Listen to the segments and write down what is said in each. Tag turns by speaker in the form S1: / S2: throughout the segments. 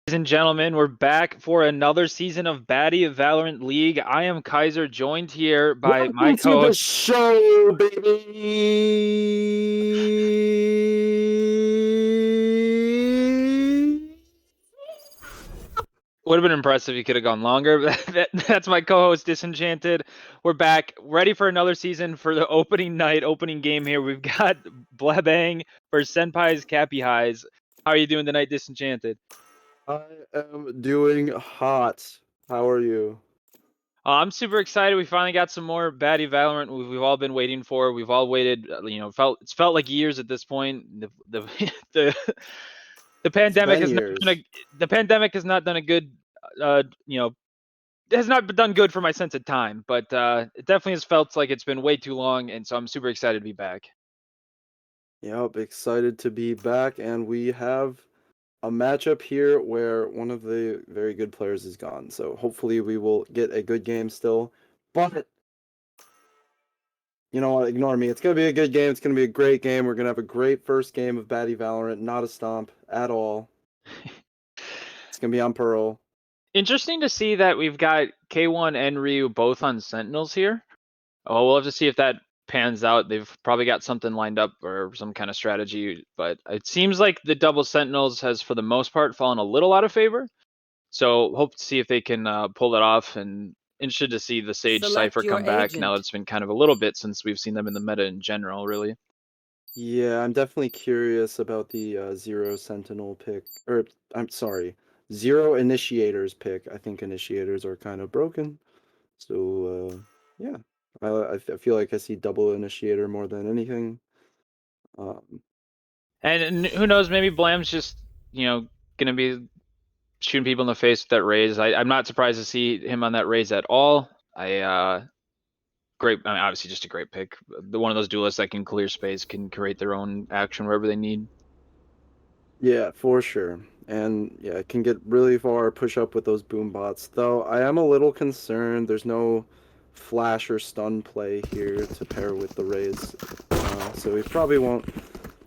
S1: Ladies and gentlemen, we're back for another season of Baddy Valorant League. I am Kaiser, joined here by my
S2: Welcome to the
S1: co-host.
S2: show, baby.
S1: Would have been impressive if you could have gone longer. That's my co-host, Disenchanted. We're back, ready for another season for the opening night, opening game here. We've got BBANG versus Senpai's CAPYS. How are you doing tonight, Disenchanted?
S2: I am doing hot. How are you?
S1: I'm super excited. We finally got some more Baddy Valorant. We've all been waiting for. We've all waited. It's felt like years at this point. The the
S2: It's
S1: pandemic
S2: been
S1: has not
S2: years.
S1: the pandemic has not done a good. It has not done good for my sense of time. But it definitely has felt like it's been way too long, and so I'm super excited to be back.
S2: Yep, excited to be back, and we have a matchup here where one of the very good players is gone. So hopefully we will get a good game still. But you know what? Ignore me. It's gonna be a good game. It's gonna be a great game. We're gonna have a great first game of Baddy Valorant. Not a stomp at all. It's gonna be on Pearl.
S1: Interesting to see that we've got K1 and Ryu both on Sentinels here. Oh, we'll have to see if that pans out. They've probably got something lined up or some kind of strategy, but it seems like the double Sentinels has, for the most part, fallen a little out of favor. So hope to see if they can pull it off, and interested to see the Sage
S3: Select
S1: Cypher
S3: your
S1: come back now that
S3: agent.
S1: it's been kind of a little bit since we've seen them in the meta in general, really.
S2: Yeah, I'm definitely curious about the Zero Sentinel pick. Or, I'm sorry, Zero Initiators pick. I think Initiators are kind of broken. So, yeah. I feel like I see double Initiator more than anything. Um,
S1: And who knows, maybe Blam's just, going to be shooting people in the face with that raise. I'm not surprised to see him on that raise at all. Great. I mean, obviously, just a great pick. One of those duelists that can clear space, can create their own action wherever they need.
S2: yeah, for sure. And yeah, it can get really far, push up with those boom bots. Though I am a little concerned. There's no flash or stun play here to pair with the raise. So we probably won't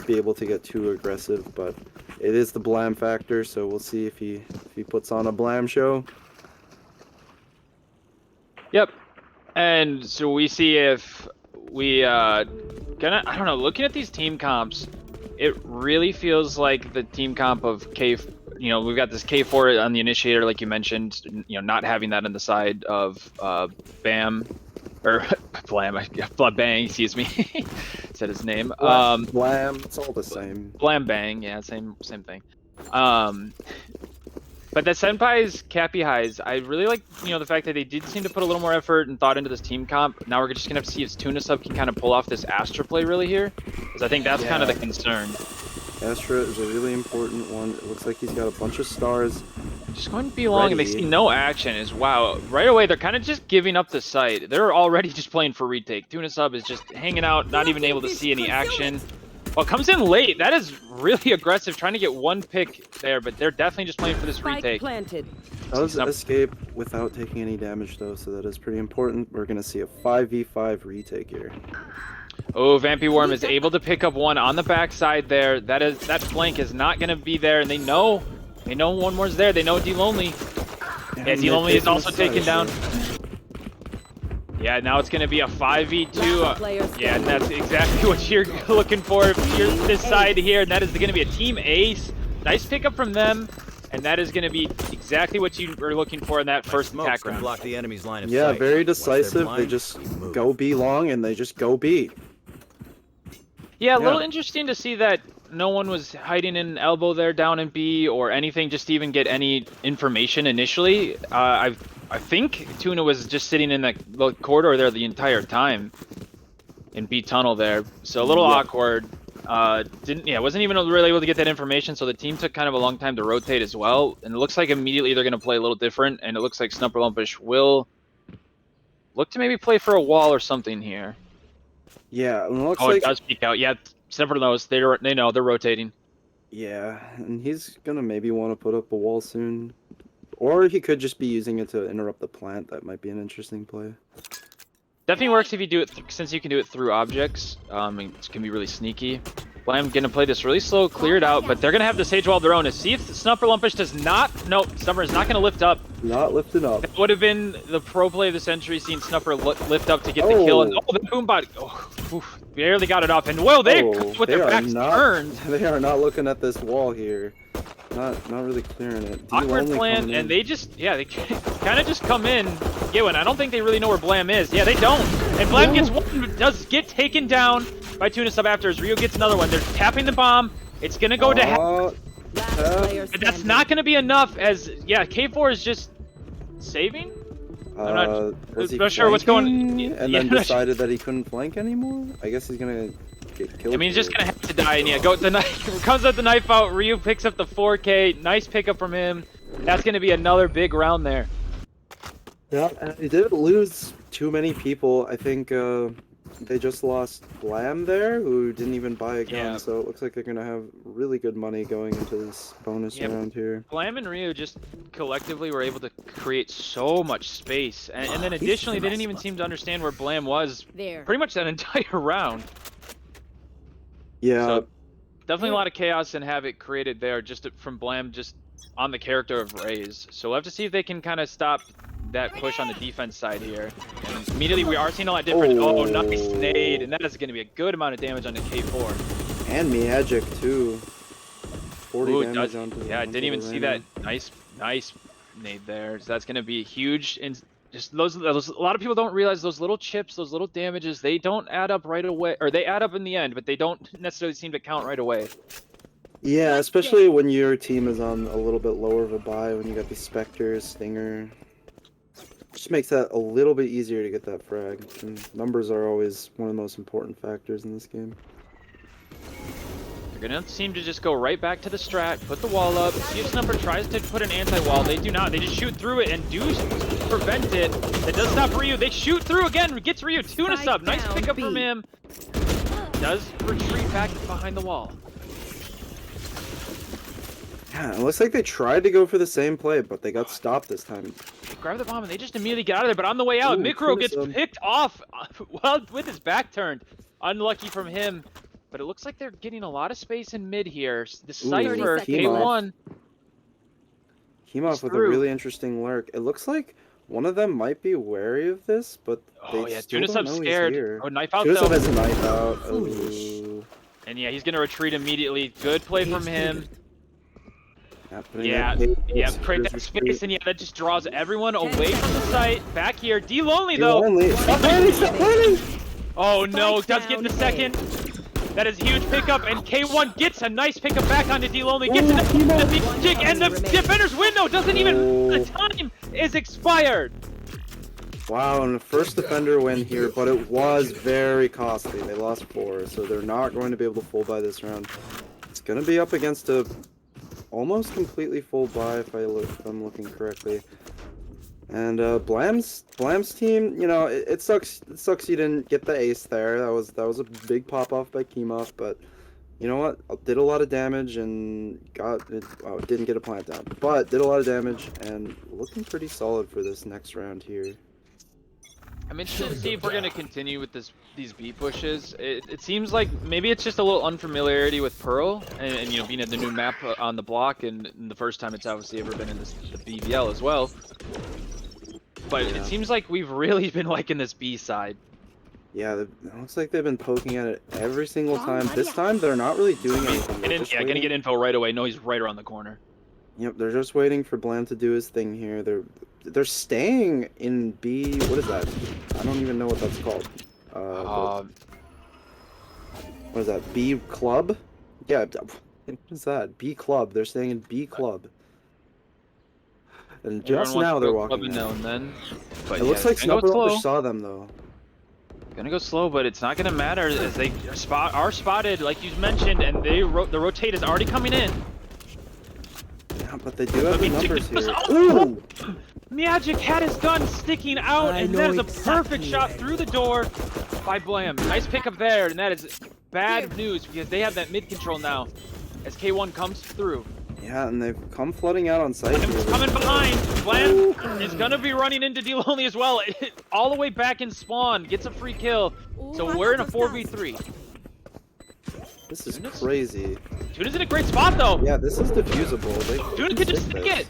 S2: be able to get too aggressive, but it is the Blam factor, so we'll see if he puts on a Blam show.
S1: Yep. And so we see if we I don't know, looking at these team comps, it really feels like the team comp of K, we've got this K4 on the initiator, like you mentioned, not having that on the side of BAM or Blam, Bang, excuse me, said his name.
S2: Blam, it's all the same.
S1: Blam Bang, yeah, same thing. But the Senpai's CAPYS, I really like, the fact that they did seem to put a little more effort and thought into this team comp. Now we're just gonna have to see if Tuna Sub can kind of pull off this Astra play really here, because I think that's kind of the concern.
S2: Astra is a really important one. It looks like he's got a bunch of stars.
S1: Just going to be long, and they see no action. Is wow, right away they're kind of just giving up the site. They're already just playing for retake. Tuna Sub is just hanging out, not even able to see any action. Well, it comes in late. That is really aggressive, trying to get one pick there, but they're definitely just playing for this retake.
S2: Does escape without taking any damage though, so that is pretty important. We're gonna see a 5v5 retake here.
S1: Oh, Vampy Worm is able to pick up one on the backside there. That flank is not gonna be there, and they know one more's there. They know D Lonely. Yeah, D Lonely is also taken down. Yeah, now it's going to be a 5v2. Yeah, and that's exactly what you're looking for if you're this side here. And that is going to be a team ace. Nice pickup from them. And that is going to be exactly what you were looking for in that first attack round.
S3: Block the enemy's line of
S2: yeah,
S3: sight.
S2: very decisive. They just go B long and they just go B.
S1: Yeah, a little interesting to see that no one was hiding in elbow there down in B or anything, just to even get any information initially. I think Tuna was just sitting in the corridor there the entire time in B tunnel there, so a little awkward. Wasn't even really able to get that information, so the team took kind of a long time to rotate as well, and it looks like immediately they're going to play a little different, and it looks like Snupperlumpish will look to maybe play for a wall or something here.
S2: Yeah, and it looks
S1: like it does peek out. Yeah, Snupper knows. They know they're rotating.
S2: Yeah, and he's gonna maybe want to put up a wall soon. Or he could just be using it to interrupt the plant. That might be an interesting play.
S1: Definitely works if you do it, since you can do it through objects. It can be really sneaky. Blam gonna play this really slow, clear it out, but they're gonna have the Sage Wall of their own. To see if Snuffer Lumpish does not. No, Snuffer is not gonna lift up.
S2: Not lifted up.
S1: That would have been the pro play of the century, seeing Snuffer lift up to get the kill. And the Boombot, oof, barely got it off. And whoa, with their backs turned.
S2: They are not looking at this wall here. Not really clearing it.
S1: Awkward plan, and they just, they kind of just come in. And I don't think they really know where Blam is. Yeah, they don't. And Blam gets one, does get taken down by Tuna Sub after as Rio gets another one. They're tapping the bomb. It's gonna go to hell. But that's not gonna be enough as, K4 is just saving? I'm not sure what's going on.
S2: And then decided that he couldn't flank anymore? I guess he's gonna get killed.
S1: I mean, he's just gonna have to die, and comes out the knife out. Ryu picks up the 4K. Nice pickup from him. That's gonna be another big round there.
S2: Yeah, and he didn't lose too many people. I think they just lost Blam there, who didn't even buy a gun, so it looks like they're gonna have really good money going into this bonus round here.
S1: Blam and Ryu just collectively were able to create so much space, and then additionally, they didn't even seem to understand where Blam was pretty much that entire round.
S2: Yeah.
S1: So, definitely a lot of chaos and havoc created there just from Blam just on the character of Raze. So we'll have to see if they can kind of stop that push on the defense side here. And immediately we are seeing a lot different. Oh, nice nade, and that is going to be a good amount of damage on the K4.
S2: And Miagic too. 40 damage onto
S1: I didn't even see that. Nice nade there. So that's going to be huge. And just those, a lot of people don't realize those little chips, those little damages, they don't add up right away, or they add up in the end, but they don't necessarily seem to count right away.
S2: Yeah, especially when your team is on a little bit lower of a buy, when you got the Spectre, Stinger. Just makes that a little bit easier to get that frag. And numbers are always one of the most important factors in this game.
S1: They're gonna seem to just go right back to the strat, put the wall up, see if Snuffer tries to put an anti-wall. They do not. They just shoot through it and do prevent it. That does stop Ryu. They shoot through again. Gets Ryu. Tuna Sub. Nice pickup from him. Does retreat back behind the wall.
S2: Yeah, it looks like they tried to go for the same play, but they got stopped this time.
S1: They grab the bomb and they just immediately get out of there. But on the way out, Micro gets picked off well with his back turned. Unlucky from him. But it looks like they're getting a lot of space in mid here. The Cypher, K1.
S2: Kimov with a really interesting lurk. It looks like one of them might be wary of this, but they still don't know
S1: scared.
S2: he's here.
S1: Oh, knife out
S2: Tuna Sub
S1: though.
S2: has a knife out. Ooh.
S1: And yeah, he's gonna retreat immediately. Good play from him.
S2: Yeah,
S1: create that space, and that just draws everyone away from the site. Back here, D Lonely though.
S2: Stop planning!
S1: Oh no, does get in the second. That is a huge pickup, and K1 gets a nice pickup back onto D Lonely. Gets the jig, and the defender's window doesn't even. The time is expired.
S2: Wow, and the first defender win here, but it was very costly. They lost 4, so they're not going to be able to full buy this round. It's going to be up against a almost completely full buy if I'm looking correctly. And Blam's team, it sucks. It sucks you didn't get the ace there. That was a big pop off by Kimov, but you know what? Did a lot of damage and didn't get a plant down, but did a lot of damage and looking pretty solid for this next round here.
S1: I'm interested to see if we're going to continue with these B pushes. It seems like maybe it's just a little unfamiliarity with Pearl, and being at the new map on the block, and the first time it's obviously ever been in the BBL as well. But it seems like we've really been liking this B side.
S2: Yeah, it looks like they've been poking at it every single time. This time they're not really doing anything.
S1: Gonna get info right away. No, he's right around the corner.
S2: Yep, they're just waiting for Blam to do his thing here. They're staying in B. What is that? I don't even know what that's called. What is that? B club? Yeah. What is that? B club. They're staying in B club. And just now they're walking.
S1: Now and then. But
S2: it looks like Snuffer saw them though.
S1: Gonna go slow, but it's not gonna matter as they are spotted, like you mentioned, and the rotate is already coming in.
S2: Yeah, but they do have the numbers here.
S1: Ooh! Miagic had his gun sticking out, and that is a perfect shot through the door by Blam. Nice pickup there, and that is bad news because they have that mid control now as K1 comes through.
S2: Yeah, and they've come flooding out on site.
S1: Coming behind. Blam is gonna be running into D Lonely as well. All the way back in spawn, gets a free kill. So we're in a 4v3.
S2: This is crazy.
S1: Tuna's in a great spot though.
S2: Yeah, this is diffusable. They
S1: Tuna could just stick it.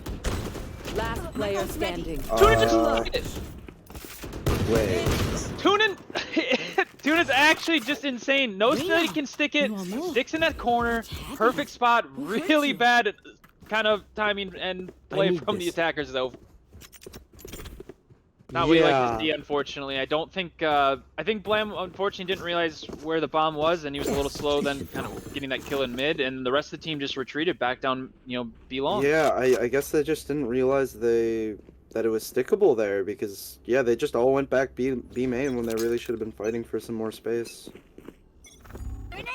S3: Last player standing.
S1: Tuna just stick it.
S2: Wait.
S1: Tuna's actually just insane. No study can stick it. Sticks in that corner. Perfect spot. Really bad kind of timing and play from the attackers though. Not what we like to see, unfortunately. I don't think. I think Blam unfortunately didn't realize where the bomb was, and he was a little slow then, kind of getting that kill in mid, and the rest of the team just retreated back down. B long.
S2: Yeah, I guess they just didn't realize that it was stickable there because yeah, they just all went back B main when they really should have been fighting for some more space.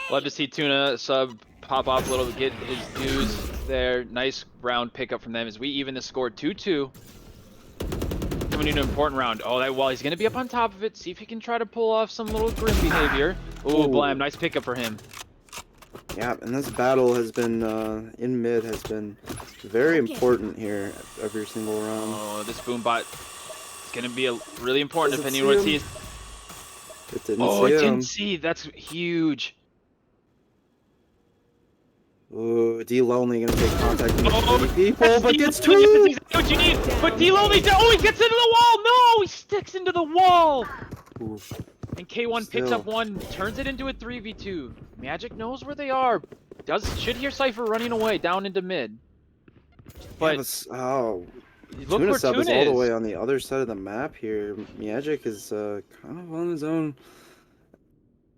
S1: Love to see Tuna sub pop off a little to get his dues there. Nice round pickup from them as we even the score 2-2. Coming into an important round. Oh, that wall. He's going to be up on top of it. See if he can try to pull off some little grim behavior. Ooh, Blam. Nice pickup for him.
S2: Yeah, and this battle has been, in mid, has been very important here every single round.
S1: Oh, this boom bot is going to be really important depending on what it sees.
S2: It didn't
S1: oh,
S2: see
S1: it
S2: him.
S1: didn't see. That's huge.
S2: Ooh, D Lonely gonna take contact with
S1: Oh,
S2: people, but gets two!
S1: That's exactly what you need. But D Lonely, oh, he gets into the wall! No, he sticks into the wall!
S2: Ooh.
S1: And K1 picks up one, turns it into a 3v2. Magic knows where they are. Should hear Cypher running away down into mid. But
S2: oh,
S1: look
S2: Tuna
S1: where
S2: Sub
S1: Tuna
S2: is all the
S1: is.
S2: way on the other side of the map here. Magic is kind of on his own.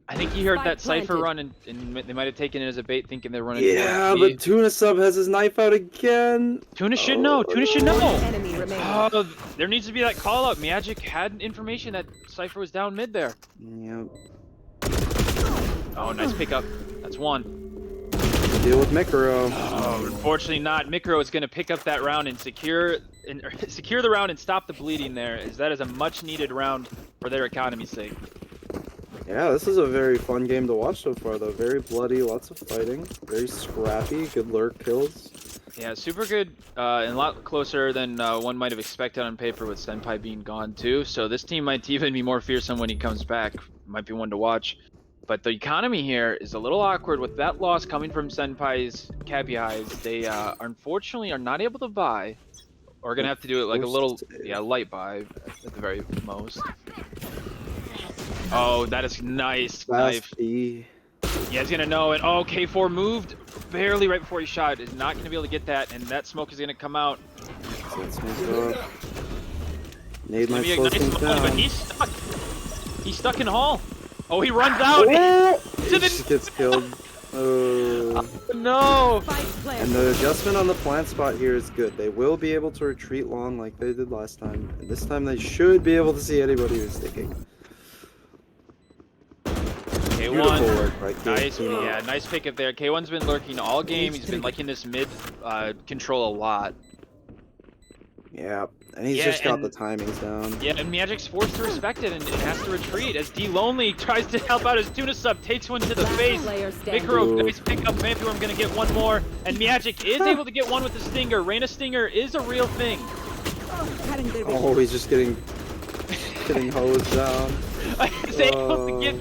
S1: I think he heard that Cypher run and they might have taken it as a bait thinking they're running.
S2: Yeah, but Tuna Sub has his knife out again.
S1: Tuna should know. Tuna should know.
S3: Enemy remaining.
S1: There needs to be that call out. Magic had information that Cypher was down mid there.
S2: Yep.
S1: Oh, nice pickup. That's one.
S2: Deal with Mikro.
S1: Oh, unfortunately not. Mikro is going to pick up that round and secure the round and stop the bleeding there, as that is a much needed round for their economy's sake.
S2: Yeah, this is a very fun game to watch so far, though. Very bloody, lots of fighting, very scrappy, good lurk kills.
S1: Yeah, super good, and a lot closer than one might have expected on paper with Senpai being gone too. So this team might even be more fearsome when he comes back. Might be one to watch. But the economy here is a little awkward with that loss coming from Senpai's CAPYS. They unfortunately are not able to buy, or gonna have to do it like a little, light buy at the very most. Oh, that is nice knife.
S2: B.
S1: Yeah, he's gonna know it. Oh, K4 moved barely right before he shot. Is not gonna be able to get that, and that smoke is gonna come out.
S2: So let's make up. Nade might slow
S1: Nice
S2: things
S1: ball, but
S2: down.
S1: he's stuck. He's stuck in hall. Oh, he runs out.
S2: Oh! He just gets killed.
S1: No.
S2: And the adjustment on the plant spot here is good. They will be able to retreat long like they did last time. And this time they should be able to see anybody who's sticking.
S1: K1.
S2: Work by
S1: Nice,
S2: K2.
S1: yeah, nice pickup there. K1's been lurking all game. He's been liking this mid control a lot.
S2: Yeah, and he's just got the timings down.
S1: Yeah, and Magic's forced to respect it and has to retreat as D Lonely tries to help out his Tuna Sub, takes one to the face. Mikro, nice pickup. Phantom gonna get one more, and Magic is able to get one with the Stinger. Reyna Stinger is a real thing.
S2: Oh, he's just getting hosed down.
S1: He's able to get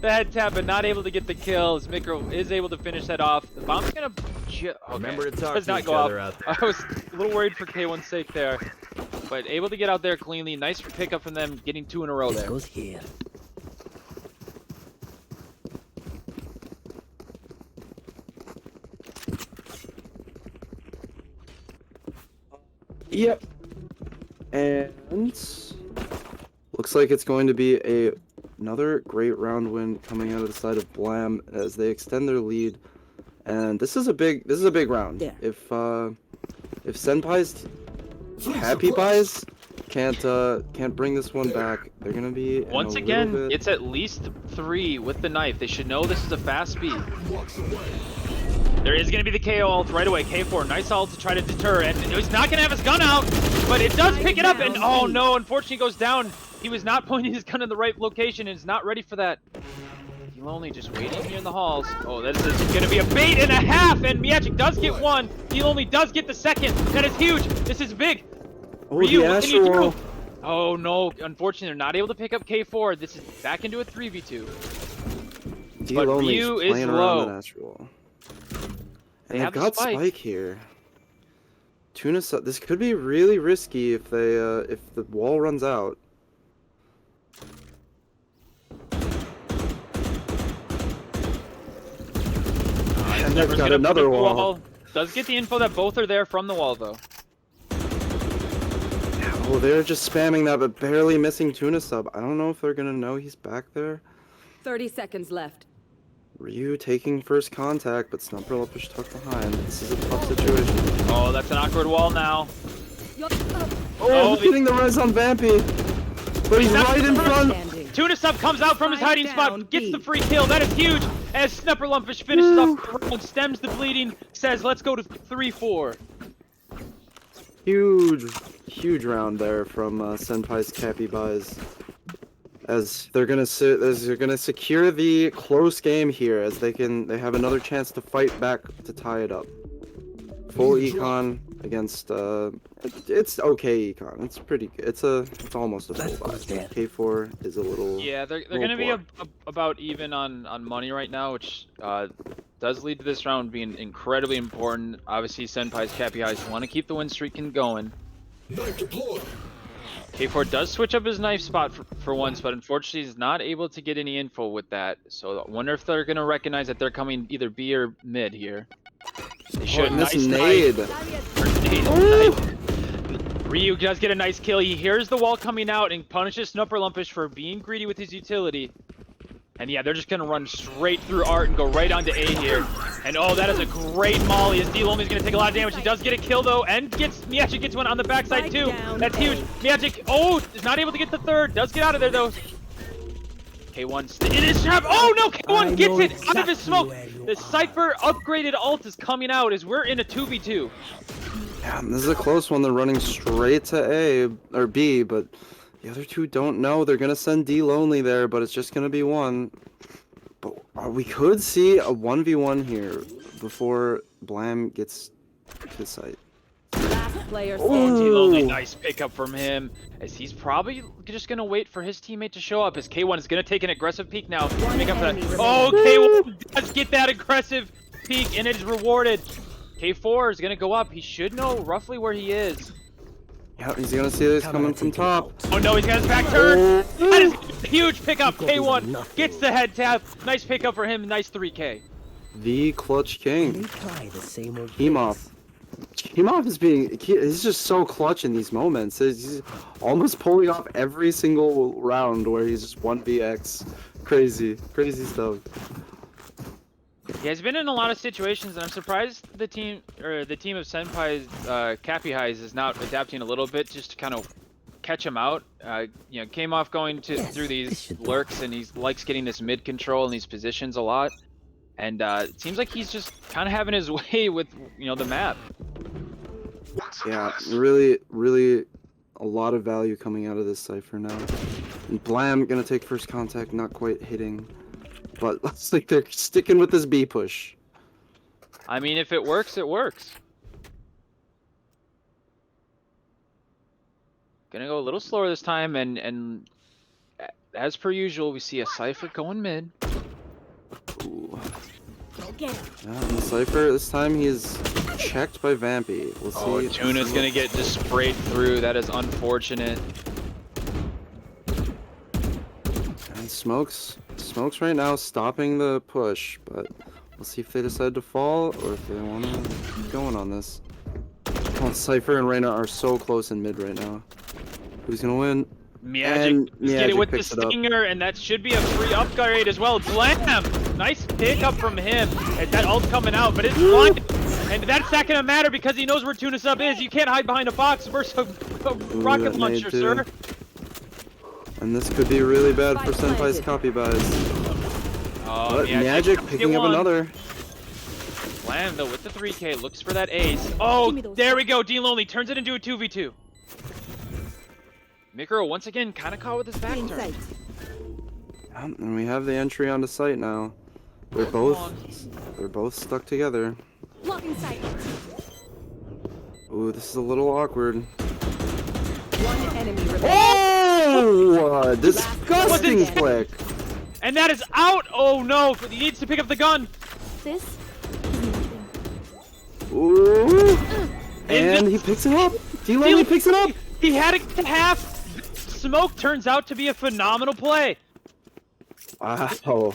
S1: the head tap, but not able to get the kills. Mikro is able to finish that off. The bomb's gonna. Okay.
S4: Remember to talk
S1: Does
S4: to
S1: not
S4: each
S1: go
S4: other
S1: off.
S4: out there.
S1: I was a little worried for K1's sake there, but able to get out there cleanly. Nice pickup from them, getting 2 in a row there.
S4: Goes here.
S2: Yep. And looks like it's going to be another great round win coming out of the side of Blam as they extend their lead. And this is a big round.
S3: Yeah.
S2: If Senpai's CAPYS can't bring this one back, they're gonna be in
S1: Once
S2: a
S1: again,
S2: little bit...
S1: it's at least 3 with the knife. They should know this is a fast speed. There is going to be the KO ult right away. K4, nice ult to try to deter, and he's not going to have his gun out, but it does pick it up, and oh no, unfortunately goes down. He was not pointing his gun in the right location and is not ready for that. He's only just waiting here in the halls. Oh, this is going to be a bait and a half, and Magic does get one. He only does get the second. That is huge. This is big.
S2: Oh,
S1: Ryu,
S2: the
S1: what can you do?
S2: Astral.
S1: Oh no, unfortunately they're not able to pick up K4. This is back into a 3v2.
S2: D
S1: But
S2: Lonely's
S1: Ryu is
S2: playing around
S1: low.
S2: the natural.
S1: They
S2: And they've
S1: have the
S2: got
S1: spike.
S2: spike here. Tuna, this could be really risky if they if the wall runs out. And they've
S1: Snubber's
S2: got
S1: gonna put
S2: another
S1: the
S2: wall.
S1: Does get the info that both are there from the wall though.
S2: Oh, they're just spamming that, but barely missing Tuna Sub. I don't know if they're gonna know he's back there.
S3: 30 seconds left.
S2: Ryu taking first contact, but Snubberlup is tucked behind. This is a tough situation.
S1: Oh, that's an awkward wall now.
S2: Oh, he's getting the res on Vampy. But he's right in front.
S3: Standing.
S1: Tuna Sub comes out from his
S3: Spike
S1: hiding
S3: down,
S1: spot, gets
S3: B.
S1: the free kill. That is huge. As Snubberlumpfish finishes off the round, stems the bleeding, says, "Let's go to 3-4."
S2: Huge round there from Senpai's CAPYS. As they're gonna secure the close game here, as they have another chance to fight back to tie it up. Full econ against it's okay econ. It's pretty good. It's almost a full buy. K4 is a little.
S1: Yeah, they're
S2: little
S1: gonna be
S2: poor.
S1: about even on money right now, which does lead to this round being incredibly important. Obviously, Senpai's CAPYS want to keep the win streak going. K4 does switch up his knife spot for once, but unfortunately he's not able to get any info with that. So I wonder if they're gonna recognize that they're coming either B or mid here. They should.
S2: Nice
S1: Nice
S2: nade.
S1: Ryu does get a nice kill. He hears the wall coming out and punishes Snubberlumpfish for being greedy with his utility. And yeah, they're just gonna run straight through Art and go right onto A here. And oh, that is a great molly. As D Lonely's gonna take a lot of damage. He does get a kill though, and Miyagic gets one on the backside too. That's huge. Miyagic, is not able to get the third. Does get out of there though. K1 in his trap. Oh no, K1 gets it out of his smoke. The Cypher upgraded ult is coming out as we're in a 2v2.
S2: Yeah, this is a close one. They're running straight to A or B, but the other two don't know. They're gonna send D Lonely there, but it's just gonna be one. But we could see a 1v1 here before Blam gets to site.
S3: Last player
S1: Oh,
S3: standing.
S1: D Lonely, nice pickup from him. As he's probably just gonna wait for his teammate to show up. As K1 is gonna take an aggressive peek now. To make up for that. Oh, K1 does get that aggressive peek, and it is rewarded. K4 is gonna go up. He should know roughly where he is.
S2: Yeah, he's gonna see this coming from top.
S1: Oh no, he's got his back turned. That is a huge pickup. K1 gets the head tap. Nice pickup for him. Nice 3K.
S2: The Clutch King. Hemov. Hemov he's just so clutch in these moments. He's almost pulling off every single round where he's just 1vx. Crazy stuff.
S1: Yeah, he's been in a lot of situations, and I'm surprised the team of Senpai's CAPYS is now adapting a little bit just to kind of catch him out. Came off going through these lurks, and he likes getting this mid control in these positions a lot. And it seems like he's just kind of having his way with the map.
S2: Yeah, really a lot of value coming out of this Cypher now. And Blam gonna take first contact, not quite hitting. But looks like they're sticking with this B push.
S1: I mean, if it works, it works. Gonna go a little slower this time, and as per usual, we see a Cypher going mid.
S2: Ooh. Yeah, and the Cypher, this time he's checked by Vampy. We'll see.
S1: Oh, Tuna's gonna get just sprayed through. That is unfortunate.
S2: And Smokes right now stopping the push, but we'll see if they decide to fall or if they want to keep going on this. Oh, Cypher and Reyna are so close in mid right now. Who's gonna win?
S1: Miyagic get it with the
S2: picks it up.
S1: stinger, and that should be a free upgrade as well. Blam! Nice pickup from him as that ult's coming out, but it's blind. And that's not gonna matter because he knows where Tuna Sub is. You can't hide behind a box versus a rocket launcher, sir.
S2: And this could be really bad for Senpai's CAPYS.
S1: Oh,
S2: But Miyagic picking up another.
S1: Blam though with the 3K, looks for that ace. Oh, there we go. D Lonely turns it into a 2v2. Mikro once again kind of caught with his back turn.
S2: And we have the entry onto site now. They're both stuck together. Ooh, this is a little awkward.
S3: One enemy remaining.
S2: Oh, disgusting flick.
S1: And that is out! Oh no, he needs to pick up the gun!
S4: This is nothing.
S2: Ooh. And
S1: And
S2: he picks it up. D-Lonely picks it up.
S1: He had it to half! Smoke turns out to be a phenomenal play!
S2: Wow.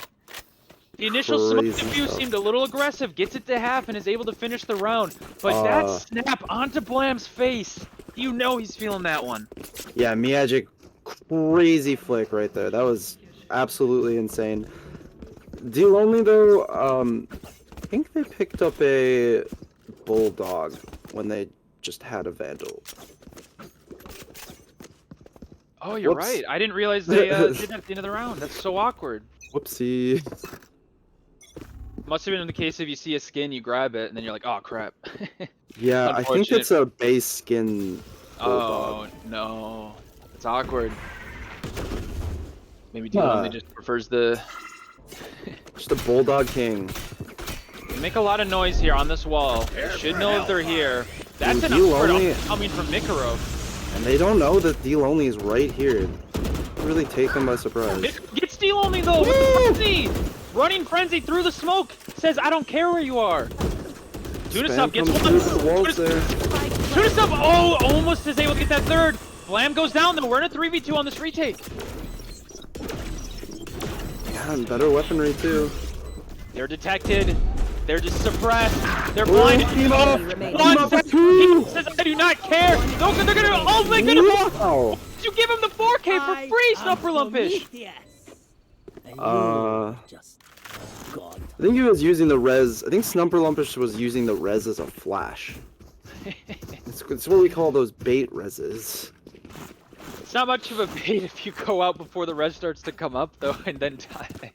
S1: The initial smoke
S2: Crazy
S1: defuse
S2: stuff.
S1: seemed a little aggressive, gets it to half and is able to finish the round. But that snap onto Blam's face, you know he's feeling that one.
S2: Yeah, Miyagic, crazy flick right there. That was absolutely insane. D-Lonely though, I think they picked up a Bulldog when they just had a Vandal.
S1: Oh, you're
S2: Whoops.
S1: right. I didn't realize they did that at the end of the round. That's so awkward.
S2: Whoopsie.
S1: Must have been in the case if you see a skin, you grab it, and then you're like, oh crap.
S2: Yeah, I think
S1: Unfortunate.
S2: it's a base skin Bulldog.
S1: Oh no, it's awkward. Maybe D-Lonely just prefers the.
S2: Just a Bulldog King.
S1: They make a lot of noise here on this wall. They should know if they're here. That's an
S2: D-Lonely-
S1: awkward coming from Mikaro.
S2: And they don't know that D-Lonely is right here. Really take them by surprise.
S1: Gets D-Lonely though with the frenzy! Running frenzy through the smoke! Says, I don't care where you are! Tunis up gets
S2: comes
S1: one!
S2: through the walls there.
S1: Tunis up! Oh, almost is able to get that third! Blam goes down though, we're in a 3v2 on this retake.
S2: Yeah, and better weaponry too.
S1: They're detected. They're just suppressed. They're blinded.
S2: team up!
S1: One second. He says, I do not care! No, they're gonna. Oh my goodness!
S2: Wow!
S1: You give him the 4K for free, Snupper Lumpish!
S2: I think he was using the res. I think Snumper Lumpish was using the res as a flash. It's what we call those bait reses.
S1: It's not much of a bait if you go out before the res starts to come up, though, and then die.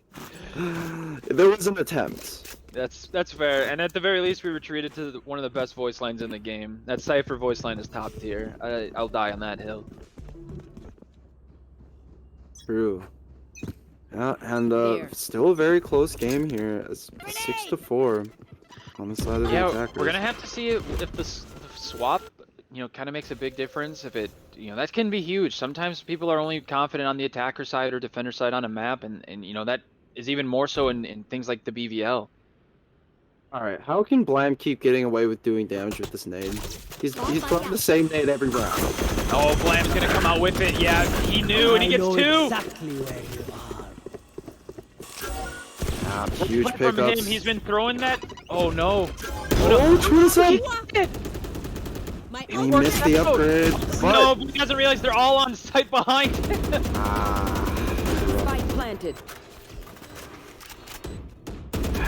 S2: There was an attempt.
S1: That's fair, and at the very least, we retreated to one of the best voice lines in the game. That Cypher voice line is top tier. I'll die on that hill.
S2: True. Yeah, and still a very close game here. It's 6-4 on the side of the
S1: Yeah,
S2: attackers.
S1: we're gonna have to see if the swap, kind of makes a big difference. If it, that can be huge. Sometimes people are only confident on the attacker side or defender side on a map, and that is even more so in things like the BVL.
S2: All right, how can Blam keep getting away with doing damage with this nade? He's throwing the same nade every round.
S1: Oh, Blam's gonna come out with it. Yeah, he knew, and he gets two.
S5: Exactly where you are.
S2: Huge
S1: From him,
S2: pickups.
S1: he's been throwing that. Oh no.
S2: Oh, Tunis up!
S3: My
S2: And he missed the upgrade. But...
S1: No, but he doesn't realize they're all on site behind.
S3: spike planted.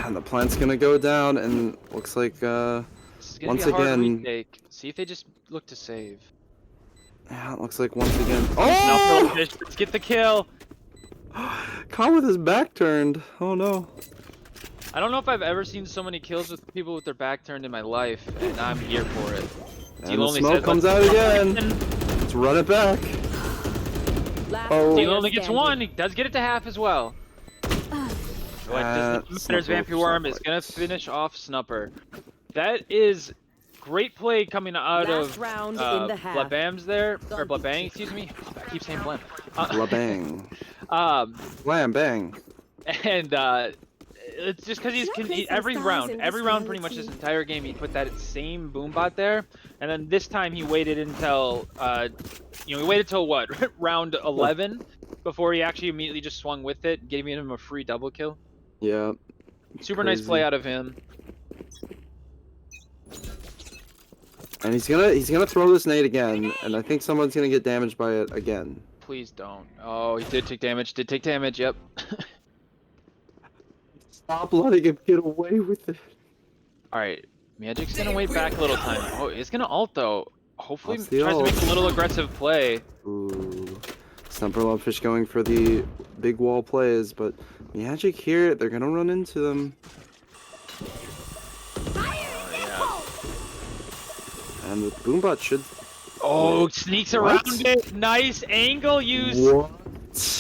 S2: And the plant's gonna go down, and looks like
S1: This is gonna
S2: once
S1: be a hard
S2: again.
S1: retake. See if they just look to save.
S2: Yeah, it looks like once again.
S1: No,
S2: Oh!
S1: let's get the kill.
S2: Caught with his back turned. Oh no.
S1: I don't know if I've ever seen so many kills with people with their back turned in my life, and I'm here for it.
S2: And the
S1: D-Lonely
S2: smoke
S1: says,
S2: comes out
S1: "Let's
S2: again.
S1: run."
S2: Let's run it back.
S3: Last
S2: Oh.
S3: player
S1: D-Lonely gets
S3: standing.
S1: one. He does get it to half as well. What doesn't matter is
S2: Snupper
S1: Vampy Worm is
S2: like
S1: gonna
S2: this.
S1: finish off Snupper. That is great play coming out
S3: Last
S1: of
S3: round in the half.
S1: Blabams there, or Blabang, excuse me. I keep saying Blam.
S2: La bang.
S1: Um,
S2: Blam bang.
S1: and it's just because every round pretty much this entire game he put that same boombot there, and then this time he waited until he waited till what round 11 before he actually immediately just swung with it, giving him a free double kill.
S2: Yeah.
S1: Super nice play out of him.
S2: And he's gonna throw this nade again, and I think someone's gonna get damaged by it again.
S1: Please don't. Oh, he did take damage. Did take damage. Yep.
S2: Stop letting him get away with it.
S1: All right, Magic's gonna wait back a little time. Oh, he's gonna ult though. Hopefully
S2: That's the
S1: tries to
S2: ult.
S1: make a little aggressive play.
S2: Ooh. Snumper Lumpish going for the big wall plays, but Magic here, they're gonna run into them. And the Boombot should...
S1: Oh, sneaks around
S2: What?
S1: it. Nice angle use.
S2: What?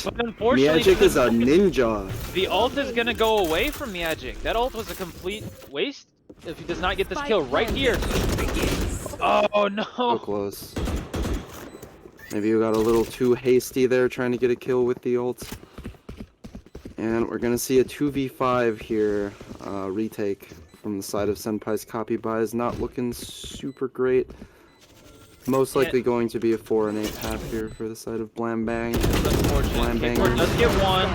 S1: But unfortunately,
S2: Magic is a ninja.
S1: the ult is gonna go away from Magic. That ult was a complete waste if he does not get this kill right here. Oh no!
S2: So close. Maybe you got a little too hasty there trying to get a kill with the ult. And we're gonna see a 2v5 here, retake from the side of Senpai's CAPYS. Not looking super great. Most likely going to be a 4 and 8 half here for the side of BBANG.
S1: Unfortunately, K4 does get one,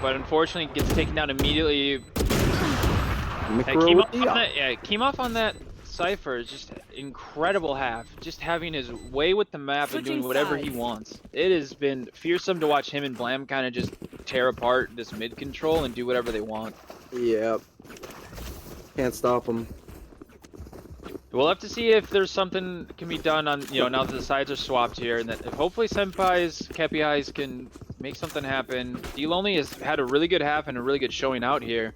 S1: but unfortunately gets taken down immediately. Came off on that Cypher is just incredible half. Just having his way with the map and doing whatever he wants. It has been fearsome to watch him and Blam kind of just tear apart this mid control and do whatever they want.
S2: Yep. Can't stop him.
S1: We'll have to see if there's something can be done on, you know, now that the sides are swapped here, and that if hopefully Senpai's CAPYS can make something happen. D-Lonely has had a really good half and a really good showing out here.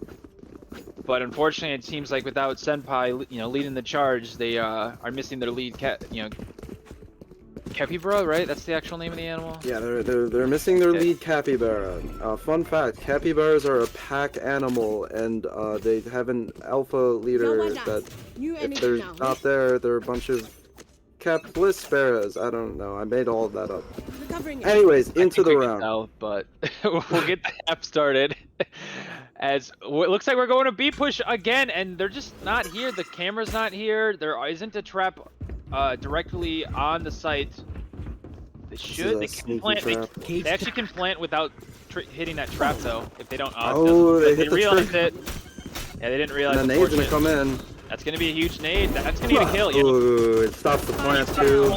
S1: But unfortunately, it seems like without Senpai, you know, leading the charge, they are missing their lead, capybara, right? That's the actual name of the animal.
S2: Yeah, they're missing their lead capybara. Fun fact: capybaras are a pack animal, and they have an alpha leader that if they're not there, they're a bunch of blisberas. I don't know. I made all of that up. Anyways, into the round.
S1: Tell, but we'll get the app started. As it looks like we're going to B push again, and they're just not here. The camera's not here. There isn't a trap directly on the site. They should. They can plant. They actually can plant without hitting that trap though. If they don't.
S2: Oh,
S1: they realized it. Yeah, they didn't realize.
S2: And the nade's gonna come in.
S1: That's gonna be a huge nade. That's gonna get a kill.
S2: Ooh, it stops the plant too.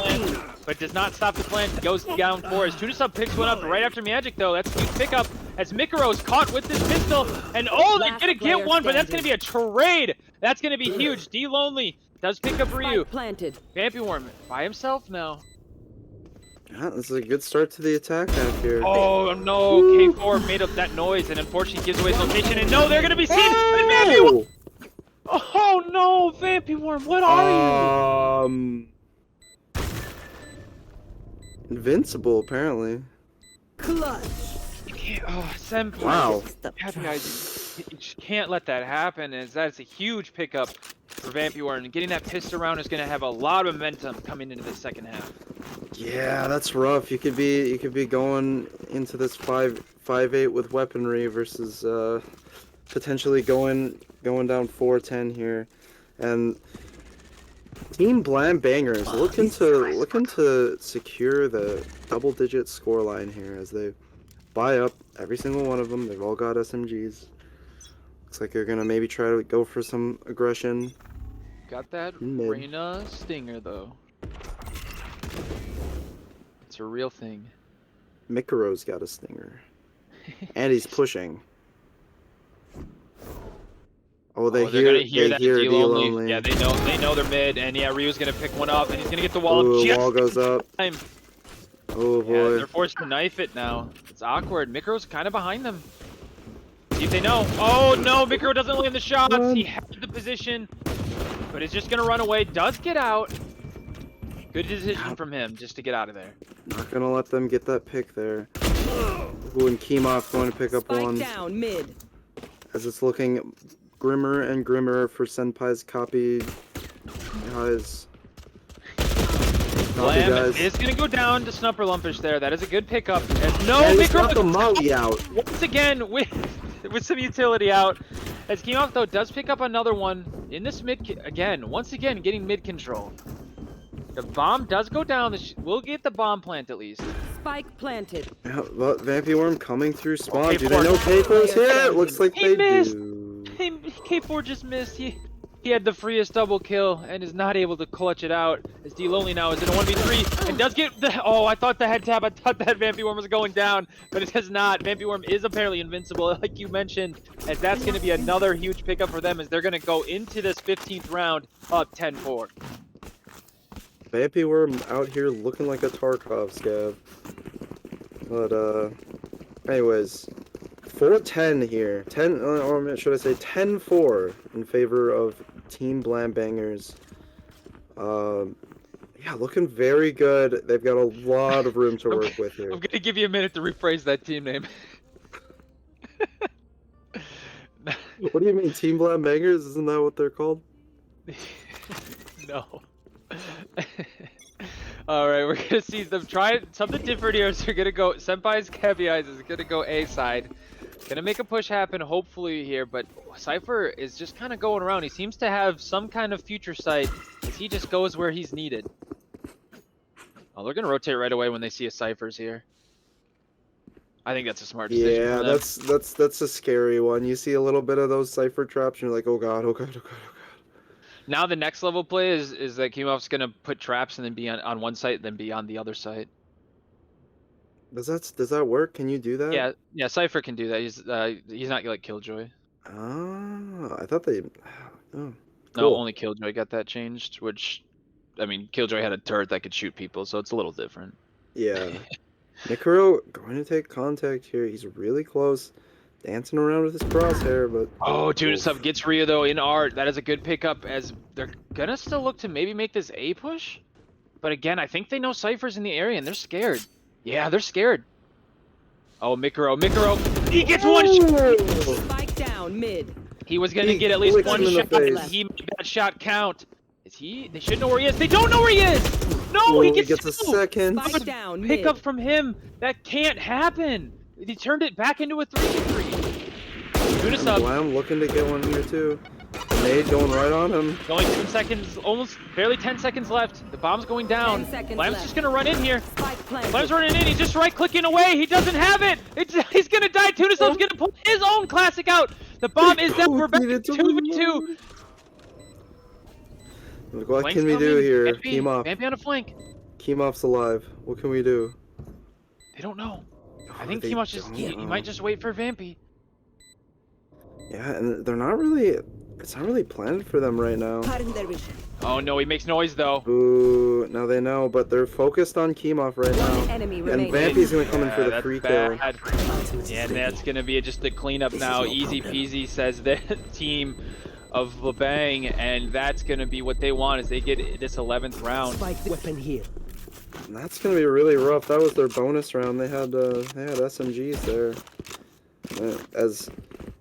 S1: But does not stop the plant. Goes down 4 as Tunisub picks one up right after Magic though. That's a huge pickup as Mikaro is caught with this pistol. And oh, they're gonna get one, but that's gonna be a trade. That's gonna be huge. D-Lonely does pick up Ryu. Vampy Worm by himself now.
S2: Yeah, this is a good start to the attack out here.
S1: Oh no, K4 made up that noise and unfortunately gives away his location. And no, they're gonna be seen. Oh, oh no, Vampy Worm, what are you?
S2: Invincible, apparently.
S3: Clutch.
S1: You can't, oh, Senpai.
S2: Wow.
S1: You just can't let that happen, as that's a huge pickup for Vampy Worm. And getting that pistol round is going to have a lot of momentum coming into the second half.
S2: Yeah, that's rough. You could be going into this 5-8 with weaponry versus potentially going down 4-10 here, and Team BBANG looking to secure the double-digit scoreline here as they buy up every single one of them. They've all got SMGs. Looks like they're gonna maybe try to go for some aggression.
S1: Got that Reyna stinger though. It's a real thing.
S2: Mikaro's got a stinger, and he's pushing. Oh, they hear that D-Lonely.
S1: Yeah, they know they're mid, and yeah, Ryu's gonna pick one up, and he's gonna get the wall.
S2: Ooh, wall goes up. Oh boy.
S1: Yeah, they're forced to knife it now. It's awkward. Mikaro's kind of behind them. See if they know. Oh no, Mikaro doesn't land the shots. He had the position, but is just gonna run away. Does get out. Good decision from him, just to get out of there.
S2: Not gonna let them get that pick there. Ooh, and Kemoff going to pick up one.
S3: Down mid.
S2: As it's looking grimmer and grimmer for Senpai's CAPYS.
S1: Blam is gonna go down to Snupper Lumpish there. That is a good pickup.
S2: No, he's got the molly out.
S1: Once again with some utility out. As Kemoff though does pick up another one in this mid again. Once again getting mid control. The bomb does go down. We'll get the bomb plant at least.
S3: Spike planted.
S2: Yeah, well, Vampy Worm coming through spawn. Do they know K4's here? Looks like they do.
S1: K4 just missed. He had the freest double kill and is not able to clutch it out. As D-Lonely now is in a 1v3 and does get the... Oh, I thought the head tap. I thought that Vampy Worm was going down, but it does not. Vampy Worm is apparently invincible, like you mentioned, as that's going to be another huge pickup for them as they're going to go into this 15th round up 10-4.
S2: Vampy Worm out here looking like a Tarkov scav. But, anyways, 4-10 here. 10, or should I say 10-4 in favor of Team BBANG. Yeah, looking very good. They've got a lot of room to work with here.
S1: I'm gonna give you a minute to rephrase that team name.
S2: What do you mean, Team BBANG? Isn't that what they're called?
S1: No. Alright, we're gonna see them try something different here. So we're gonna go Senpai's CAPYS is gonna go A side. Gonna make a push happen, hopefully here, but Cypher is just kind of going around. He seems to have some kind of future sight as he just goes where he's needed. Oh, they're gonna rotate right away when they see a Cypher's here. I think that's a smart decision.
S2: Yeah,
S1: for them.
S2: that's a scary one. You see a little bit of those Cypher traps, and you're like, oh god, oh god, oh god, oh god.
S1: Now the next level play is that Kemov's gonna put traps and then be on one site, then be on the other site.
S2: Does that work? Can you do that?
S1: Yeah, Cypher can do that. He's not like Killjoy.
S2: Ah, I thought they. Oh,
S1: No,
S2: cool.
S1: only Killjoy got that changed, which, I mean, Killjoy had a turret that could shoot people, so it's a little different.
S2: Yeah. Mikuro going to take contact here. He's really close. Dancing around with his crosshair, but...
S1: Oh, Tuna
S2: Oof.
S1: Sub gets Rhea, though, in art. That is a good pickup, as they're gonna still look to maybe make this A push. But again, I think they know Cypher's in the area, and they're scared. Yeah, they're scared. Oh, Mikuro. He gets one shot!
S3: Spike down mid.
S1: He was gonna
S2: He
S1: get at least
S2: flicks
S1: one
S2: him in the
S1: shot.
S2: face.
S1: He made that shot count. Is he? They should know where he is. They don't know where he is! No,
S2: Oh,
S1: he
S2: he
S1: gets
S2: a
S1: two!
S2: second.
S3: Spike down
S1: Pick
S3: mid.
S1: up from him. That can't happen. He turned it back into a 3-3. Tuna
S2: And
S1: Sub.
S2: Blam looking to get one here too. Nade going right on him.
S1: Only 2 seconds, almost barely 10 seconds left. The bomb's going down.
S3: 10 seconds
S1: Blam's
S3: left.
S1: just gonna run in here.
S3: Spike planted.
S1: Blam's running in. He's just right-clicking away. He doesn't have it. He's gonna die. Tuna Sub's gonna pull his own classic out. The bomb is down. We're back at 2v2.
S2: What
S1: Flank's
S2: can we do
S1: coming.
S2: here?
S1: Vampy,
S2: Keemov.
S1: Vampy on a flank.
S2: Keemov's alive. What can we do?
S1: They don't know. I
S2: Oh,
S1: think
S2: they
S1: Kemov's just
S2: don't
S1: he
S2: know.
S1: might just wait for Vampy.
S2: Yeah, and they're not really. It's not really planned for them right now.
S3: Cutting their vision.
S1: Oh no, he makes noise though.
S2: Ooh, now they know, but they're focused on Keemov right
S3: One
S2: now.
S3: enemy
S2: And
S3: remaining.
S2: Vampy's gonna come in for the
S1: that's
S2: free kill.
S1: bad. Yeah, and that's gonna be just a cleanup now. Easy peasy, says the team of BBANG, and that's gonna be what they want is they get this 11th round.
S3: Spike weapon here.
S2: And that's gonna be really rough. That was their bonus round. They had SMGs there. As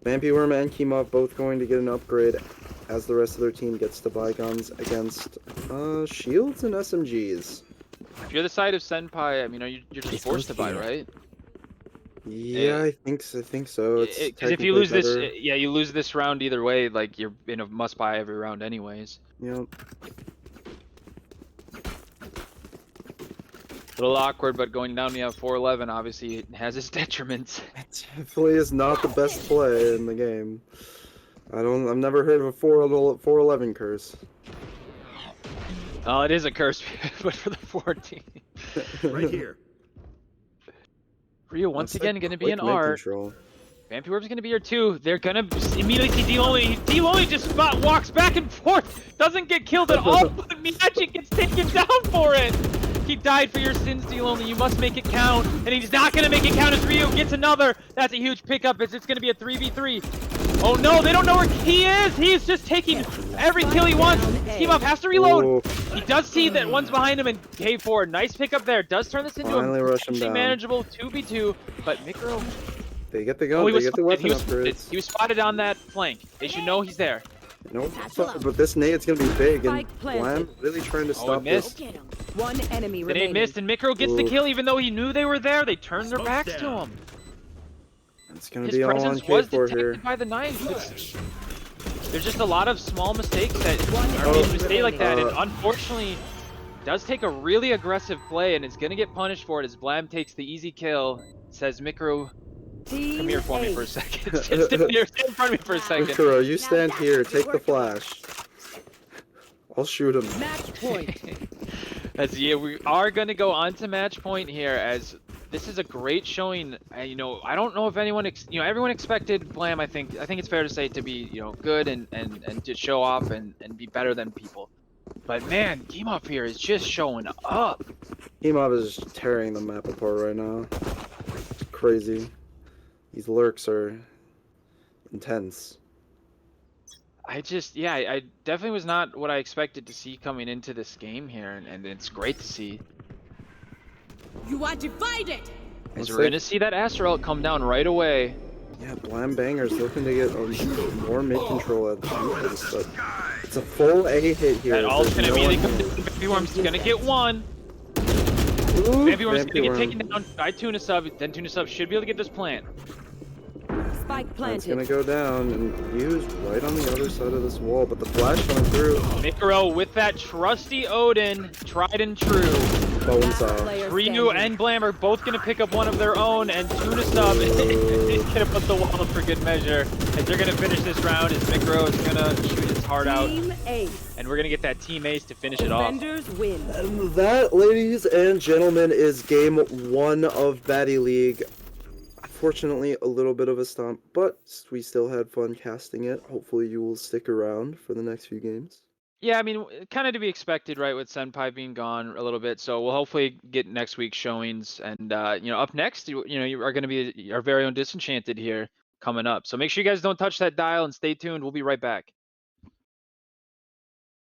S2: Vampy Worm and Keemov both going to get an upgrade as the rest of their team gets to buy guns against shields and SMGs.
S1: If you're the side of Senpai, I mean, you're just forced to buy, right?
S2: Yeah, I think so. It's
S1: Because if you lose
S2: technically
S1: this,
S2: better.
S1: yeah, you lose this round either way. Like you're in a must-buy every round, anyways.
S2: Yep.
S1: A little awkward, but going down to 4-11 obviously has its detriments.
S2: It definitely is not the best play in the game. I've never heard of a 4-11 curse.
S1: Oh, it is a curse, but for the 14.
S5: Right here.
S1: Rio once
S2: That's
S1: again
S2: like
S1: going to be
S2: quick
S1: an
S2: mid
S1: art.
S2: control.
S1: Vampy Worm's going to be here too. They're going to immediately see D-Lonely. D-Lonely just walks back and forth. Doesn't get killed at all, but Magic gets taken down for it. He died for your sins, D-Lonely. You must make it count. And he's not going to make it count as Rio gets another. That's a huge pickup. It's going to be a 3v3. Oh no, they don't know where he is. He's just taking every kill he wants. Keemov has to reload.
S2: Oh,
S1: He does see that one's behind him and gave forward. Nice pickup there. Does turn this into
S2: Finally
S1: a
S2: rush him
S1: actually
S2: down.
S1: manageable 2v2. But Mikro,
S2: they get the
S1: oh,
S2: gun.
S1: he
S2: They
S1: was
S2: get the
S1: spotted.
S2: weapon
S1: He was spotted.
S2: upgrades.
S1: He was spotted on that flank. They should know he's there.
S2: Nope. But this nade's gonna be big, and
S3: Spike planted.
S2: Blam really trying to stop this.
S1: missed.
S3: One enemy
S1: The
S3: remaining.
S1: nade missed, and Mikro gets the
S2: Ooh.
S1: kill even though he knew they were there. They turned their
S5: Smoke's
S1: backs to
S5: down.
S1: him.
S2: It's gonna
S1: His
S2: be all on
S1: presence was
S2: K4
S1: detected
S2: here.
S1: by the knife. There's just a lot of small mistakes that
S3: One
S1: are
S3: enemy
S1: made mistake like that, and
S2: Uh,
S1: unfortunately, does take a really aggressive play, and is gonna get punished for it as Blam takes the easy kill. Says Mikro, come here for me for a second. Stand here, stand in front of me for a second.
S2: Mikuro, you stand here. Take the flash. I'll shoot him.
S3: Match point.
S1: As yeah, we are gonna go on to match point here, as this is a great showing. You know, I don't know if anyone, everyone expected Blam. I think it's fair to say to be, good and to show off and be better than people. But man, Keemov here is just showing up.
S2: Keemov is just tearing the map apart right now. It's crazy. These lurks are intense.
S1: I definitely was not what I expected to see coming into this game here, and it's great to see.
S3: You are divided.
S1: As
S2: Looks
S1: we're
S2: like-
S1: gonna see that Astralt come down right away.
S2: Yeah, Blam Banger's looking to get more mid control at the entrance, but it's a full A hit here.
S1: That all's
S2: There's
S1: gonna
S2: no
S1: be
S2: one-
S1: the Vampy Worm's gonna get one.
S2: Ooh,
S1: Vampy Worm's
S2: Vampy
S1: gonna get
S2: Worm.
S1: taken down by Tuna Sub, then Tuna Sub should be able to get this plant.
S3: Spike
S2: That's
S3: planted.
S2: gonna go down, and Yu's right on the other side of this wall, but the flash coming through.
S1: Mikro with that trusty Odin, tried and true.
S2: Bow and
S3: Last
S2: saw.
S3: player
S1: Ryu
S3: standing.
S1: and Blam are both going to pick up one of their own, and Tuna Sub is going to put the wall up for good measure. As they're going to finish this round, as Mikro is going to shoot his heart out,
S3: Team Ace.
S1: and we're going to get that team ace to finish it off.
S3: Defenders win.
S2: And that, ladies and gentlemen, is game 1 of Baddy League. Unfortunately, a little bit of a stomp, but we still had fun casting it. Hopefully you will stick around for the next few games.
S1: Yeah, I mean, kind of to be expected, right, with Senpai being gone a little bit. So we'll hopefully get next week's showings. And, up next, you are going to be our very own Disenchanted here coming up. So make sure you guys don't touch that dial and stay tuned. We'll be right back.